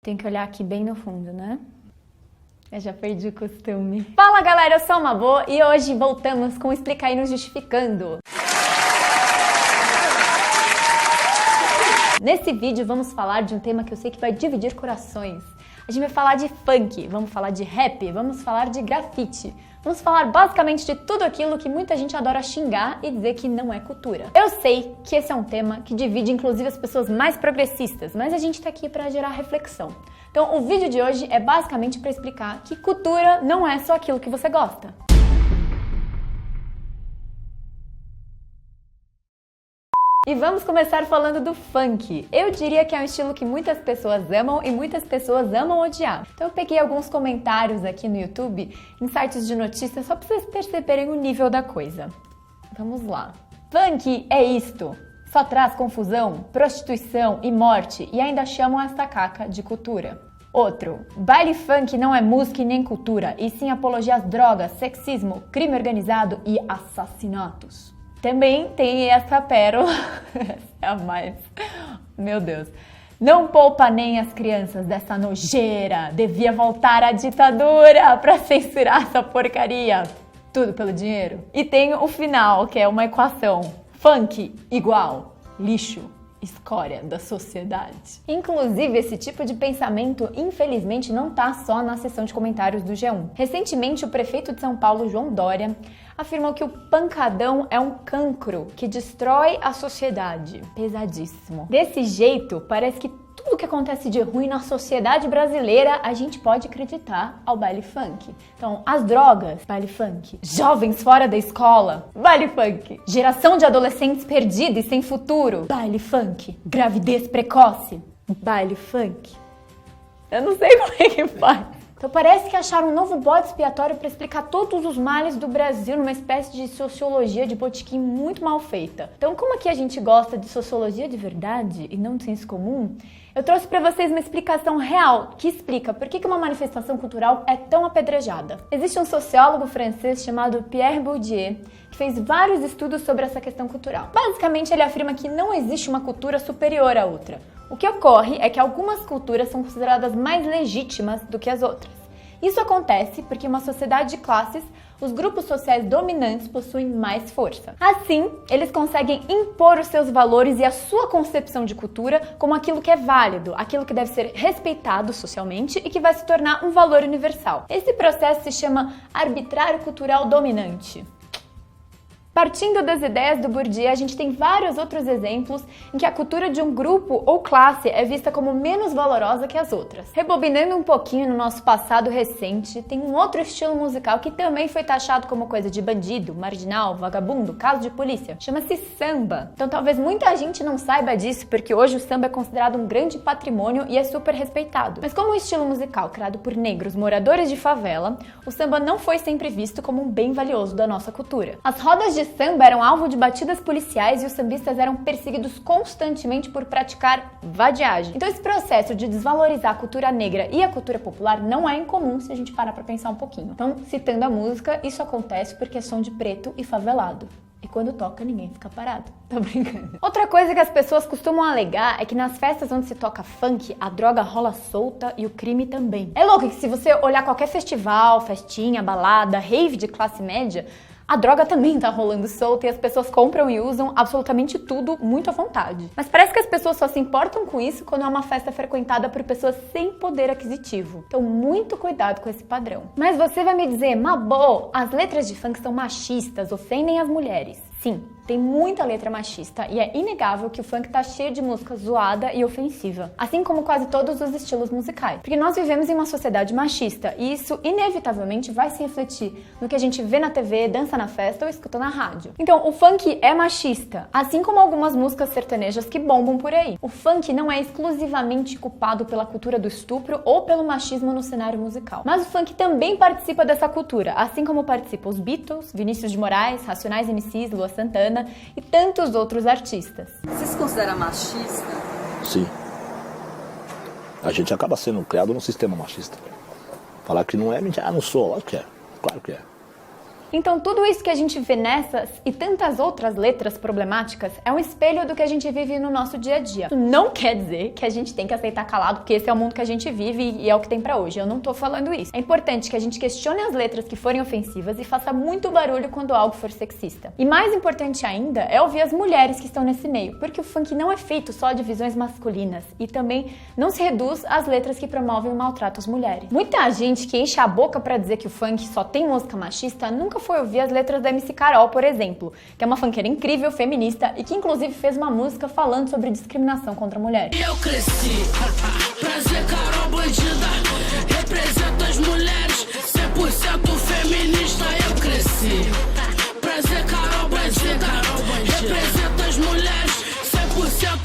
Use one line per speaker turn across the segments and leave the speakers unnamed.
Tem que olhar aqui bem no fundo, né? Eu já perdi o costume. Fala galera, eu sou a Mabô e hoje voltamos com Explica aí no Justificando. Nesse vídeo vamos falar de um tema que eu sei que vai dividir corações. A gente vai falar de funk, vamos falar de rap, vamos falar de grafite. Vamos falar basicamente de tudo aquilo que muita gente adora xingar e dizer que não é cultura. Eu sei que esse é um tema que divide inclusive as pessoas mais progressistas, mas a gente tá aqui para gerar reflexão. Então o vídeo de hoje é basicamente para explicar que cultura não é só aquilo que você gosta. E vamos começar falando do funk. Eu diria que é um estilo que muitas pessoas amam e muitas pessoas amam odiar. Então eu peguei alguns comentários aqui no YouTube, em sites de notícias, só para vocês perceberem o nível da coisa. Vamos lá. Funk é isto. Só traz confusão, prostituição e morte e ainda chamam esta caca de cultura. Outro. Baile funk não é música e nem cultura, e sim apologia às drogas, sexismo, crime organizado e assassinatos. Também tem essa pérola, essa é a mais, meu Deus, não poupa nem as crianças dessa nojeira, devia voltar à ditadura pra censurar essa porcaria, tudo pelo dinheiro. E tem o final, que é uma equação, funk igual lixo, escória da sociedade. Inclusive, esse tipo de pensamento, infelizmente, não tá só na seção de comentários do G1. Recentemente, o prefeito de São Paulo, João Dória, afirmou que o pancadão é um cancro que destrói a sociedade. Pesadíssimo. Desse jeito, parece que tudo que acontece de ruim na sociedade brasileira, a gente pode acreditar ao baile funk. Então, as drogas, baile funk. Jovens fora da escola, baile funk. Geração de adolescentes perdida e sem futuro, baile funk. Gravidez precoce, baile funk. Eu não sei como é que faz. Então parece que acharam um novo bode expiatório para explicar todos os males do Brasil numa espécie de sociologia de botequim muito mal feita. Então, como aqui a gente gosta de sociologia de verdade e não de senso comum, eu trouxe para vocês uma explicação real que explica por que uma manifestação cultural é tão apedrejada. Existe um sociólogo francês chamado Pierre Bourdieu que fez vários estudos sobre essa questão cultural. Basicamente, ele afirma que não existe uma cultura superior à outra. O que ocorre é que algumas culturas são consideradas mais legítimas do que as outras. Isso acontece porque em uma sociedade de classes, os grupos sociais dominantes possuem mais força. Assim, eles conseguem impor os seus valores e a sua concepção de cultura como aquilo que é válido, aquilo que deve ser respeitado socialmente e que vai se tornar um valor universal. Esse processo se chama arbitrário cultural dominante. Partindo das ideias do Bourdieu, a gente tem vários outros exemplos em que a cultura de um grupo ou classe é vista como menos valorosa que as outras. Rebobinando um pouquinho no nosso passado recente, tem um outro estilo musical que também foi taxado como coisa de bandido, marginal, vagabundo, caso de polícia. Chama-se samba. Então talvez muita gente não saiba disso, porque hoje o samba é considerado um grande patrimônio e é super respeitado. Mas como um estilo musical criado por negros moradores de favela, o samba não foi sempre visto como um bem valioso da nossa cultura. As rodas de samba eram alvo de batidas policiais e os sambistas eram perseguidos constantemente por praticar vadiagem. Então esse processo de desvalorizar a cultura negra e a cultura popular não é incomum se a gente parar pra pensar um pouquinho. Então, citando a música, isso acontece porque é som de preto e favelado. E quando toca, ninguém fica parado. Tô brincando. Outra coisa que as pessoas costumam alegar é que nas festas onde se toca funk, a droga rola solta e o crime também. É louco que se você olhar qualquer festival, festinha, balada, rave de classe média, a droga também tá rolando solta e as pessoas compram e usam absolutamente tudo muito à vontade. Mas parece que as pessoas só se importam com isso quando é uma festa frequentada por pessoas sem poder aquisitivo. Então, muito cuidado com esse padrão. Mas você vai me dizer, Mabô, as letras de funk são machistas, ofendem as mulheres. Sim, tem muita letra machista e é inegável que o funk tá cheio de música zoada e ofensiva, assim como quase todos os estilos musicais. Porque nós vivemos em uma sociedade machista e isso inevitavelmente vai se refletir no que a gente vê na TV, dança na festa ou escuta na rádio. Então, o funk é machista, assim como algumas músicas sertanejas que bombam por aí. O funk não é exclusivamente culpado pela cultura do estupro ou pelo machismo no cenário musical. Mas o funk também participa dessa cultura, assim como participam os Beatles, Vinícius de Moraes, Racionais MCs, Lua Santana e tantos outros artistas.
Você se considera machista?
Sim. A gente acaba sendo criado num sistema machista. Falar que não é mentira, não sou, lógico que é. Claro que é.
Então tudo isso que a gente vê nessas e tantas outras letras problemáticas é um espelho do que a gente vive no nosso dia a dia. Isso não quer dizer que a gente tem que aceitar calado, porque esse é o mundo que a gente vive e é o que tem pra hoje. Eu não tô falando isso. É importante que a gente questione as letras que forem ofensivas e faça muito barulho quando algo for sexista. E mais importante ainda é ouvir as mulheres que estão nesse meio, porque o funk não é feito só de visões masculinas e também não se reduz às letras que promovem o maltrato às mulheres. Muita gente que enche a boca pra dizer que o funk só tem música machista nunca foi ouvir as letras da MC Carol, por exemplo, que é uma funkeira incrível, feminista e que inclusive fez uma música falando sobre discriminação contra mulheres.
Eu cresci pra ser Carol bandida, represento as mulheres, 100% feminista. Eu cresci pra ser Carol bandida, represento as mulheres,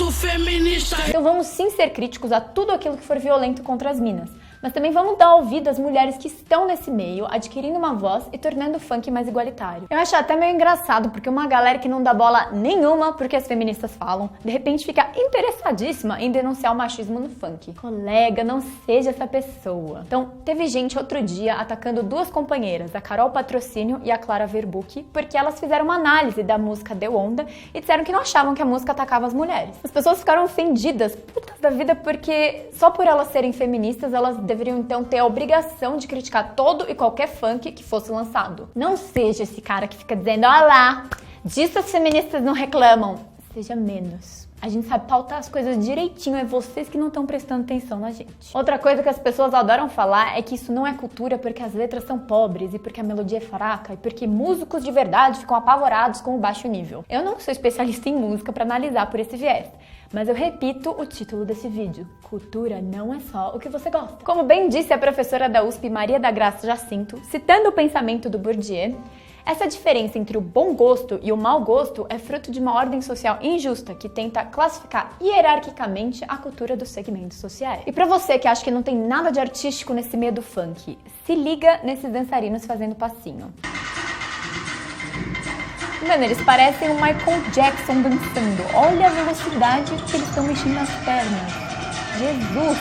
100% feminista.
Então vamos sim ser críticos a tudo aquilo que for violento contra as minas, mas também vamos dar ouvido às mulheres que estão nesse meio, adquirindo uma voz e tornando o funk mais igualitário. Eu acho até meio engraçado, porque uma galera que não dá bola nenhuma porque as feministas falam, de repente fica interessadíssima em denunciar o machismo no funk. Colega, não seja essa pessoa. Então, teve gente outro dia atacando duas companheiras, a Carol Patrocínio e a Clara Verbuck, porque elas fizeram uma análise da música Deu Onda e disseram que não achavam que a música atacava as mulheres. As pessoas ficaram ofendidas, putas da vida, porque só por elas serem feministas, elas deveriam então ter a obrigação de criticar todo e qualquer funk que fosse lançado. Não seja esse cara que fica dizendo, olha lá, disso as feministas não reclamam. Seja menos. A gente sabe pautar as coisas direitinho, é vocês que não estão prestando atenção na gente. Outra coisa que as pessoas adoram falar é que isso não é cultura porque as letras são pobres e porque a melodia é fraca e porque músicos de verdade ficam apavorados com o baixo nível. Eu não sou especialista em música para analisar por esse viés, mas eu repito o título desse vídeo: cultura não é só o que você gosta. Como bem disse a professora da USP, Maria da Graça Jacinto, citando o pensamento do Bourdieu, essa diferença entre o bom gosto e o mau gosto é fruto de uma ordem social injusta que tenta classificar hierarquicamente a cultura dos segmentos sociais. E pra você que acha que não tem nada de artístico nesse meio do funk, se liga nesses dançarinos fazendo passinho. Mano, eles parecem o Michael Jackson dançando. Olha a velocidade que eles estão mexendo nas pernas. Jesus!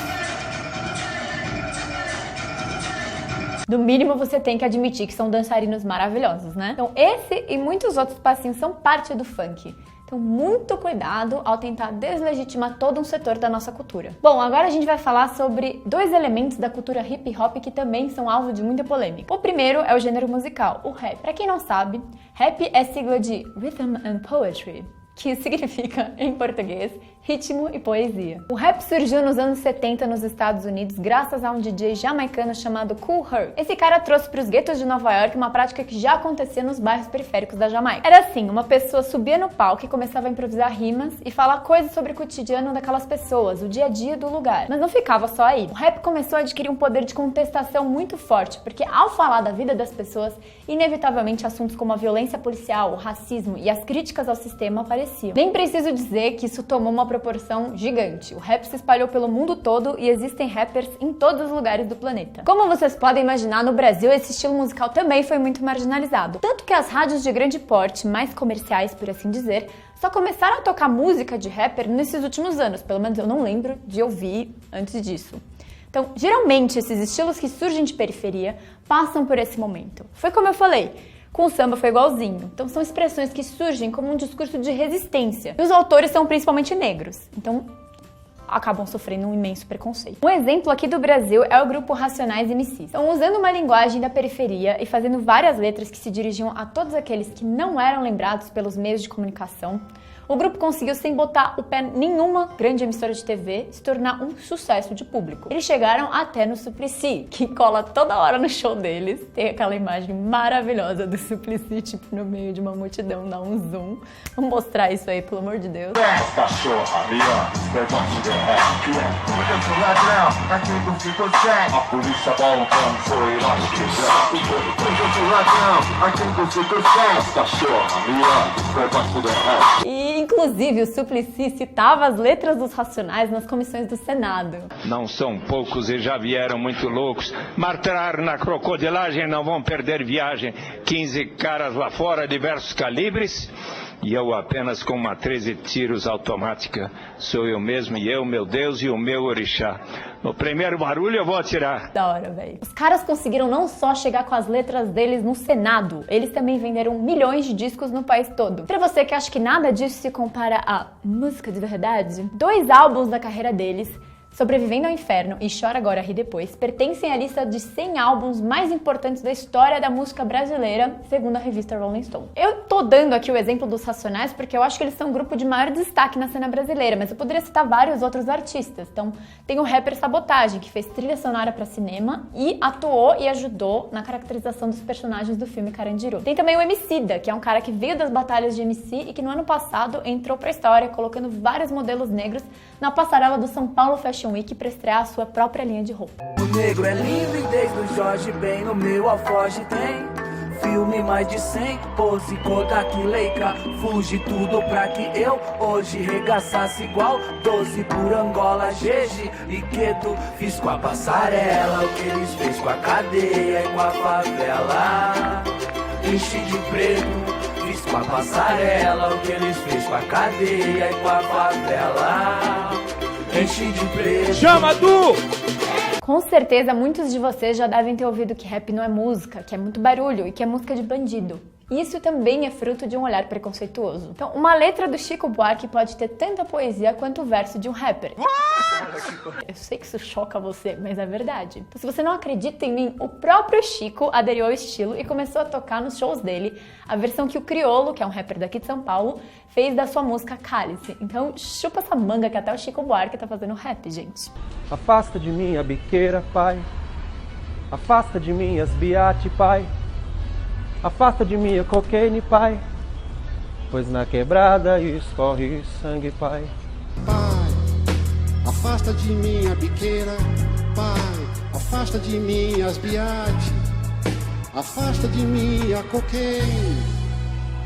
No mínimo, você tem que admitir que são dançarinos maravilhosos, né? Então, esse e muitos outros passinhos são parte do funk. Então, muito cuidado ao tentar deslegitimar todo um setor da nossa cultura. Bom, agora a gente vai falar sobre dois elementos da cultura hip hop que também são alvo de muita polêmica. O primeiro é o gênero musical, o rap. Pra quem não sabe, rap é sigla de Rhythm and Poetry, que significa, em português, ritmo e poesia. O rap surgiu nos anos 70 nos Estados Unidos graças a um DJ jamaicano chamado Kool Herc. Esse cara trouxe para os guetos de Nova York uma prática que já acontecia nos bairros periféricos da Jamaica. Era assim, uma pessoa subia no palco e começava a improvisar rimas e falar coisas sobre o cotidiano daquelas pessoas, o dia a dia do lugar. Mas não ficava só aí. O rap começou a adquirir um poder de contestação muito forte, porque ao falar da vida das pessoas, inevitavelmente assuntos como a violência policial, o racismo e as críticas ao sistema apareciam. Nem preciso dizer que isso tomou uma proporção gigante. O rap se espalhou pelo mundo todo e existem rappers em todos os lugares do planeta. Como vocês podem imaginar, no Brasil esse estilo musical também foi muito marginalizado. Tanto que as rádios de grande porte, mais comerciais por assim dizer, só começaram a tocar música de rapper nesses últimos anos. Pelo menos eu não lembro de ouvir antes disso. Então, geralmente esses estilos que surgem de periferia passam por esse momento. Foi como eu falei. Com o samba foi igualzinho. Então são expressões que surgem como um discurso de resistência. E os autores são principalmente negros. Então acabam sofrendo um imenso preconceito. Um exemplo aqui do Brasil é o grupo Racionais MCs. Então, usando uma linguagem da periferia e fazendo várias letras que se dirigiam a todos aqueles que não eram lembrados pelos meios de comunicação, o grupo conseguiu, sem botar o pé em nenhuma grande emissora de TV, se tornar um sucesso de público. Eles chegaram até no Suplicy, que cola toda hora no show deles. Tem aquela imagem maravilhosa do Suplicy, tipo, no meio de uma multidão, dá um zoom. Vamos mostrar isso aí, pelo amor de Deus. E, inclusive, o Suplicy citava as letras dos Racionais nas comissões do Senado.
Não são poucos e já vieram muito loucos. Martrar na crocodilagem, não vão perder viagem. 15 caras lá fora, diversos calibres. e eu apenas com uma 13 tiros automática. Sou eu mesmo e eu, meu Deus e o meu orixá. No primeiro barulho eu vou atirar.
Da hora, velho. Os caras conseguiram não só chegar com as letras deles no Senado, eles também venderam milhões de discos no país todo. Pra você que acha que nada disso se compara a música de verdade, 2 álbuns da carreira deles, Sobrevivendo ao Inferno e Chora Agora, Ri Depois, pertencem à lista de 100 álbuns mais importantes da história da música brasileira, segundo a revista Rolling Stone. Eu tô dando aqui o exemplo dos Racionais porque eu acho que eles são um grupo de maior destaque na cena brasileira, mas eu poderia citar vários outros artistas. Então, tem o rapper Sabotagem, que fez trilha sonora para cinema e atuou e ajudou na caracterização dos personagens do filme Carandiru. Tem também o Emicida, que é um cara que veio das batalhas de MC e que no ano passado entrou pra história, colocando vários modelos negros na passarela do São Paulo Fashion Week para estrear a sua própria linha de roupa.
O negro é lindo e desde o Jorge bem no meu alforje tem filme mais de 100, pose Kodak Leica, fuge tudo pra que eu hoje regaçasse igual 12 por Angola, Gege e Queto. Fiz com a passarela o que eles fez com a cadeia e com a favela. Enchi de preto, fiz com a passarela o que eles fez com a cadeia e com a favela. Enchi de preto.
Chama Du!
Com certeza, muitos de vocês já devem ter ouvido que rap não é música, que é muito barulho e que é música de bandido. Isso também é fruto de um olhar preconceituoso. Então, uma letra do Chico Buarque pode ter tanta poesia quanto o verso de um rapper. Eu sei que isso choca você, mas é verdade. Então, se você não acredita em mim, o próprio Chico aderiu ao estilo e começou a tocar nos shows dele a versão que o Criolo, que é um rapper daqui de São Paulo, fez da sua música Cálice. Então, chupa essa manga que até o Chico Buarque tá fazendo rap, gente.
Afasta de mim a biqueira, pai. Afasta de mim as biate, pai. Afasta de mim a cocaine, pai. Pois na quebrada escorre sangue, pai.
Pai, afasta de mim a biqueira, pai. Afasta de mim as biate. Afasta de mim a cocaine.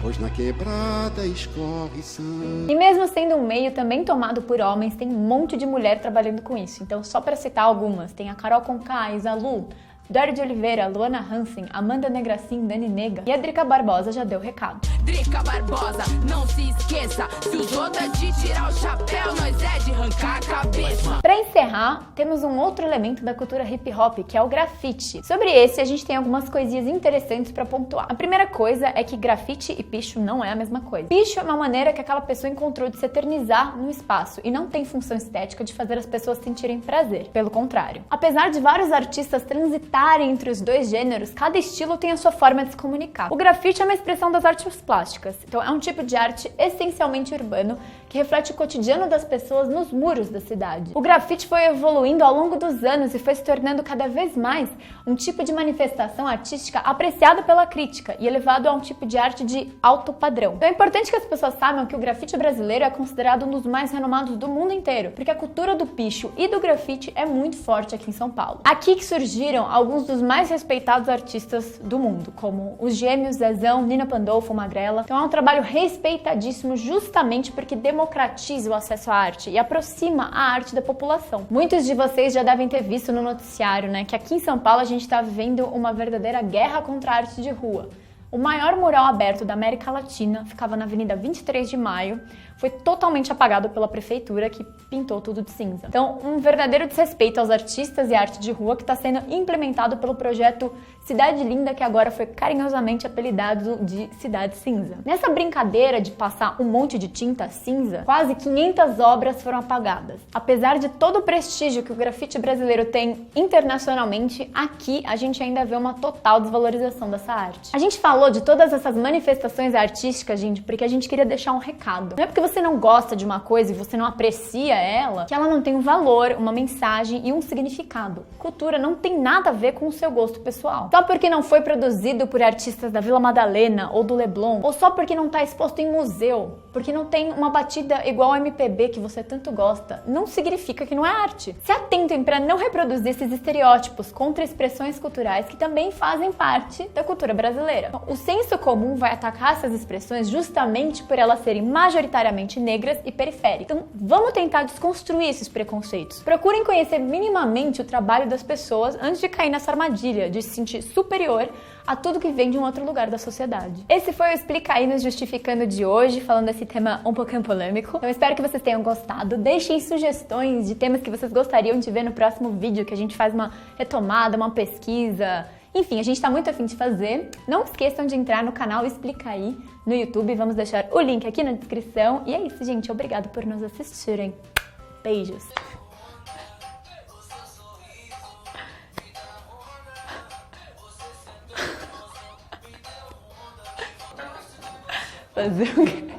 Pois na quebrada escorre sangue.
E mesmo sendo um meio também tomado por homens, tem um monte de mulher trabalhando com isso. Então, só para citar algumas, tem a Carol Conká, Isa Lu, Dori de Oliveira, Luana Hansen, Amanda Negracin, Dani Nega e a Drica Barbosa já deu recado.
Drica Barbosa, não se esqueça, se os outros é de tirar o chapéu, nós é de arrancar a cabeça.
Para encerrar, temos um outro elemento da cultura hip hop, que é o grafite. Sobre esse, a gente tem algumas coisinhas interessantes para pontuar. A primeira coisa é que grafite e picho não é a mesma coisa. Picho é uma maneira que aquela pessoa encontrou de se eternizar num espaço e não tem função estética de fazer as pessoas sentirem prazer. Pelo contrário. Apesar de vários artistas transitarem entre os dois gêneros, cada estilo tem a sua forma de se comunicar. O grafite é uma expressão das artes plásticas, então é um tipo de arte essencialmente urbano que reflete o cotidiano das pessoas nos muros da cidade. O grafite foi evoluindo ao longo dos anos e foi se tornando cada vez mais um tipo de manifestação artística apreciado pela crítica e elevado a um tipo de arte de alto padrão. Então é importante que as pessoas saibam que o grafite brasileiro é considerado um dos mais renomados do mundo inteiro, porque a cultura do picho e do grafite é muito forte aqui em São Paulo. Aqui que surgiram alguns dos mais respeitados artistas do mundo, como os Gêmeos, Zezão, Nina Pandolfo, Magrela. Então é um trabalho respeitadíssimo justamente porque democratiza o acesso à arte e aproxima a arte da população. Muitos de vocês já devem ter visto no noticiário, né, que aqui em São Paulo a gente está vivendo uma verdadeira guerra contra a arte de rua. O maior mural aberto da América Latina ficava na Avenida 23 de Maio, foi totalmente apagado pela prefeitura, que pintou tudo de cinza. Então, um verdadeiro desrespeito aos artistas e arte de rua que está sendo implementado pelo projeto Cidade Linda, que agora foi carinhosamente apelidado de Cidade Cinza. Nessa brincadeira de passar um monte de tinta cinza, quase 500 obras foram apagadas. Apesar de todo o prestígio que o grafite brasileiro tem internacionalmente, aqui a gente ainda vê uma total desvalorização dessa arte. A gente falou de todas essas manifestações artísticas, gente, porque a gente queria deixar um recado. Não é porque você não gosta de uma coisa e você não aprecia ela, que ela não tem um valor, uma mensagem e um significado. Cultura não tem nada a ver com o seu gosto pessoal. Só porque não foi produzido por artistas da Vila Madalena ou do Leblon, ou só porque não está exposto em museu, Porque não tem uma batida igual ao MPB que você tanto gosta, não significa que não é arte. Se atentem para não reproduzir esses estereótipos contra expressões culturais que também fazem parte da cultura brasileira. O senso comum vai atacar essas expressões justamente por elas serem majoritariamente negras e periféricas. Então, vamos tentar desconstruir esses preconceitos. Procurem conhecer minimamente o trabalho das pessoas antes de cair nessa armadilha de se sentir superior a tudo que vem de um outro lugar da sociedade. Esse foi o Explica Aí nos Justificando de hoje, falando desse tema um pouquinho polêmico. Eu espero que vocês tenham gostado. Deixem sugestões de temas que vocês gostariam de ver no próximo vídeo, que a gente faz uma retomada, uma pesquisa. Enfim, a gente tá muito afim de fazer. Não esqueçam de entrar no canal Explica Aí no YouTube. Vamos deixar o link aqui na descrição. E é isso, gente. Obrigado por nos assistirem. Beijos. Fazer o quê?